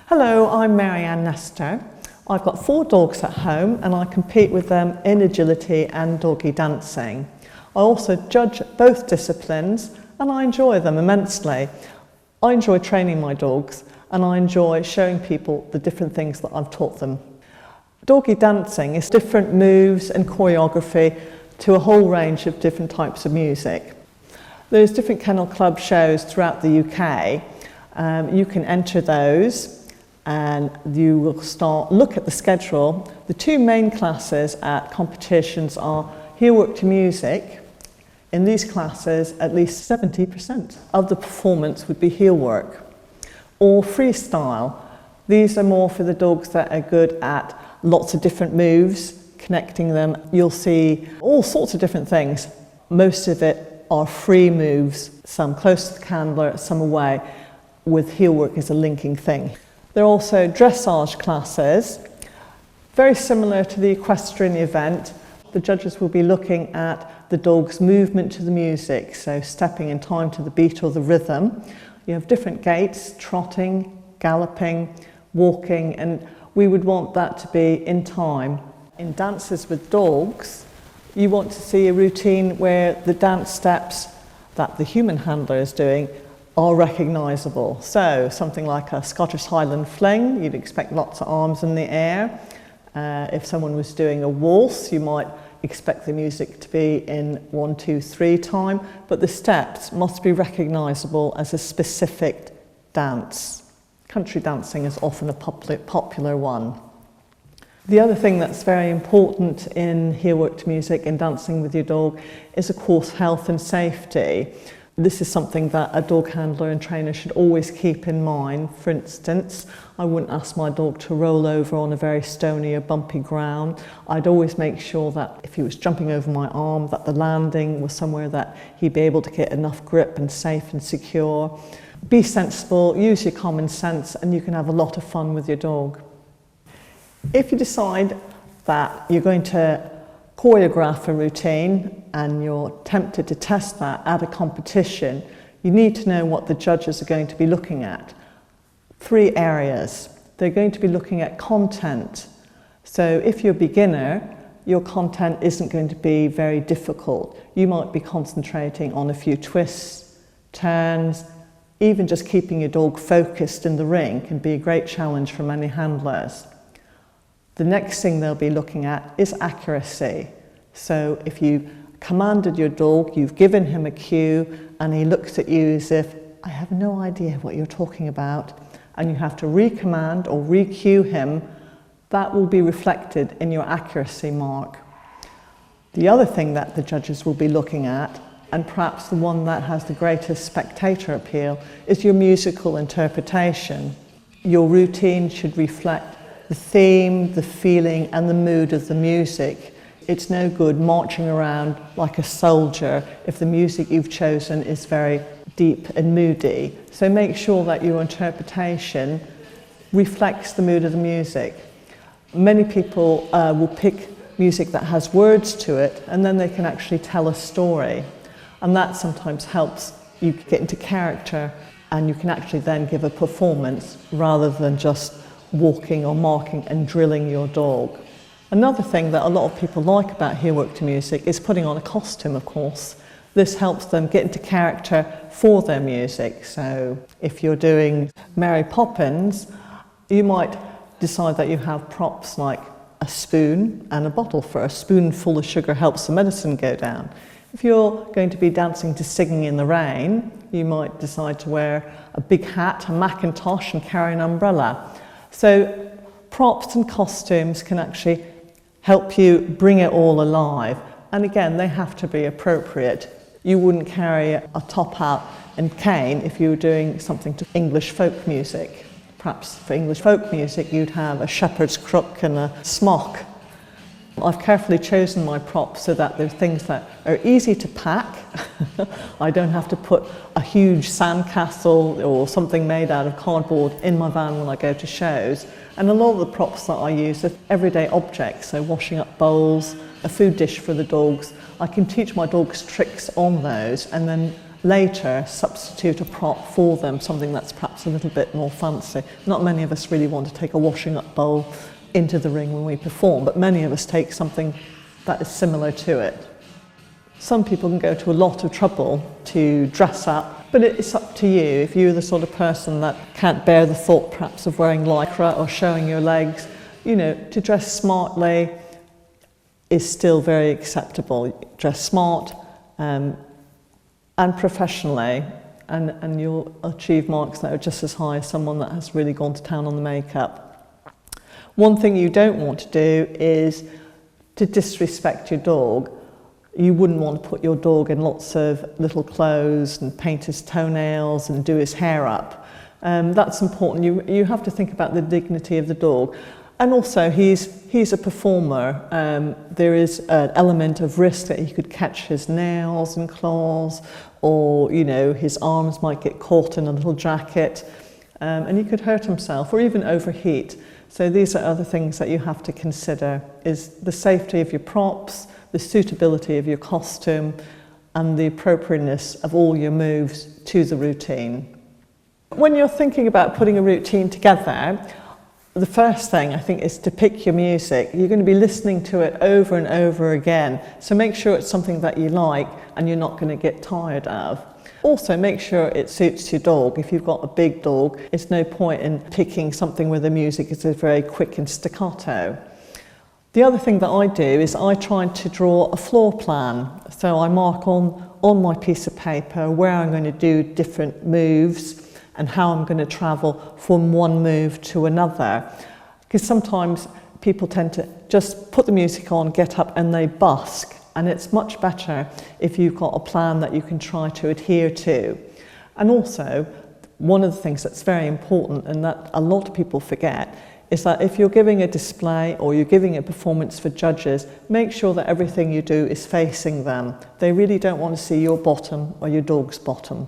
Hello, I'm Marianne Nestor. I've got 4 dogs at home and I compete with them in agility and doggy dancing. I also judge both disciplines and I enjoy them immensely. I enjoy training my dogs and I enjoy showing people the different things that I've taught them. Doggy dancing is different moves and choreography to a whole range of different types of music. There's different kennel club shows throughout the UK. You can enter those and you will look at the schedule. The 2 main classes at competitions are heelwork to music. In these classes, at least 70% of the performance would be heelwork. Or freestyle. These are more for the dogs that are good at lots of different moves, connecting them. You'll see all sorts of different things. Most of it are free moves, some close to the handler, some away, with heelwork as a linking thing. There are also dressage classes, very similar to the equestrian event. The judges will be looking at the dog's movement to the music, so stepping in time to the beat or the rhythm. You have different gaits, trotting, galloping, walking, and we would want that to be in time. In dances with dogs, you want to see a routine where the dance steps that the human handler is doing are recognisable. So something like a Scottish Highland fling, you'd expect lots of arms in the air. If someone was doing a waltz, you might expect the music to be in 1, 2, 3 time, but the steps must be recognisable as a specific dance. Country dancing is often a popular one. The other thing that's very important in heelwork to music and dancing with your dog is, of course, health and safety. This is something that a dog handler and trainer should always keep in mind. For instance, I wouldn't ask my dog to roll over on a very stony or bumpy ground. I'd always make sure that if he was jumping over my arm, that the landing was somewhere that he'd be able to get enough grip and safe and secure. Be sensible, use your common sense, and you can have a lot of fun with your dog. If you decide that you're going to choreograph a routine and you're tempted to test that at a competition, you need to know what the judges are going to be looking at. 3 areas. They're going to be looking at content. So if you're a beginner, your content isn't going to be very difficult. You might be concentrating on a few twists, turns, even just keeping your dog focused in the ring can be a great challenge for many handlers. The next thing they'll be looking at is accuracy. So if you commanded your dog, you've given him a cue, and he looks at you as if, I have no idea what you're talking about, and you have to recommand or re-cue him, that will be reflected in your accuracy mark. The other thing that the judges will be looking at, and perhaps the one that has the greatest spectator appeal, is your musical interpretation. Your routine should reflect the theme, the feeling and the mood of the music. It's no good marching around like a soldier if the music you've chosen is very deep and moody. So make sure that your interpretation reflects the mood of the music. Many people will pick music that has words to it and then they can actually tell a story. And that sometimes helps you get into character and you can actually then give a performance rather than just walking or marking and drilling your dog. Another thing that a lot of people like about heelwork to music is putting on a costume, of course. This helps them get into character for their music. So if you're doing Mary Poppins, you might decide that you have props like a spoon and a bottle. For a spoonful of sugar helps the medicine go down. If you're going to be dancing to Singing in the Rain, you might decide to wear a big hat, a Macintosh, and carry an umbrella. So props and costumes can actually help you bring it all alive. And again, they have to be appropriate. You wouldn't carry a top hat and cane if you were doing something to English folk music. Perhaps for English folk music, you'd have a shepherd's crook and a smock. I've carefully chosen my props so that they're things that are easy to pack. I don't have to put a huge sandcastle or something made out of cardboard in my van when I go to shows. And a lot of the props that I use are everyday objects, so washing up bowls, a food dish for the dogs. I can teach my dogs tricks on those and then later substitute a prop for them, something that's perhaps a little bit more fancy. Not many of us really want to take a washing up bowl into the ring when we perform, but many of us take something that is similar to it. Some people can go to a lot of trouble to dress up, but it's up to you. If you're the sort of person that can't bear the thought perhaps of wearing lycra or showing your legs, you know, to dress smartly is still very acceptable. Dress smart and professionally, and you'll achieve marks that are just as high as someone that has really gone to town on the makeup. One thing you don't want to do is to disrespect your dog. You wouldn't want to put your dog in lots of little clothes and paint his toenails and do his hair up. That's important. You have to think about the dignity of the dog. And also, he's a performer. There is an element of risk that he could catch his nails and claws, or you know, his arms might get caught in a little jacket, and he could hurt himself or even overheat. So these are other things that you have to consider: is the safety of your props, the suitability of your costume, and the appropriateness of all your moves to the routine. When you're thinking about putting a routine together, the first thing I think is to pick your music. You're going to be listening to it over and over again, so make sure it's something that you like and you're not going to get tired of. Also, make sure it suits your dog. If you've got a big dog, it's no point in picking something where the music is very quick and staccato. The other thing that I do is I try to draw a floor plan. So I mark on my piece of paper where I'm going to do different moves and how I'm going to travel from one move to another. Because sometimes people tend to just put the music on, get up and they busk. And it's much better if you've got a plan that you can try to adhere to. And also, one of the things that's very important and that a lot of people forget is that if you're giving a display or you're giving a performance for judges, make sure that everything you do is facing them. They really don't want to see your bottom or your dog's bottom.